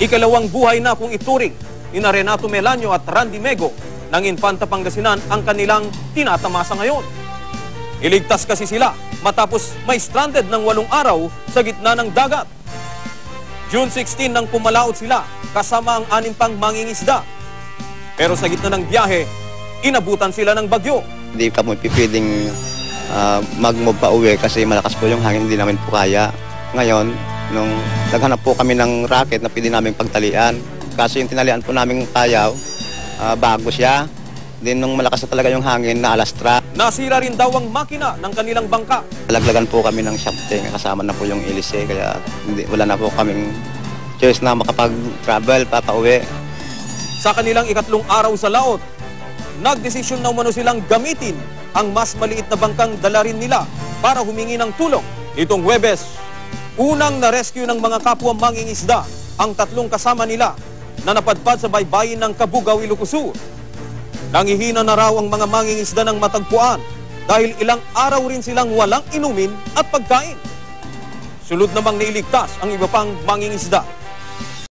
Ikalawang buhay na kung ituring ni Renato Melanio at Randy Mego ng Infanta Pangasinan ang kanilang tinatamasa ngayon. Iligtas kasi sila matapos may stranded ng 8 araw sa gitna ng dagat. June 16 nang pumalaot sila kasama ang 6 pang mangingisda. Pero sa gitna ng biyahe, inabutan sila ng bagyo. Hindi kami pipwedeng mag-move pa uwi kasi malakas po yung hangin, hindi namin po kaya. Ngayon, nung naghanap po kami ng racket na pwede namin pagtalian. Kaso yung tinalian po namin kayaw, bago siya. Din nung malakas na talaga yung hangin na alastra. Nasira rin daw ang makina ng kanilang bangka. Laglagan po kami ng shafting, kasama na po yung ilise, kaya wala na po kaming choice na makapag-travel, papauwi. Sa kanilang ikatlong araw sa laot, nagdesisyon na umano silang gamitin ang mas maliit na bangkang dala rin nila para humingi ng tulong. Itong Huwebes, unang na-rescue ng mga kapwa mangingisda ang 3 kasama nila na napadpad sa baybayin ng Kabugaw, Ilocos. Nangihina na raw ang mga mangingisda ng matagpuan dahil ilang araw rin silang walang inumin at pagkain. Sulod namang nailigtas ang iba pang mangingisda.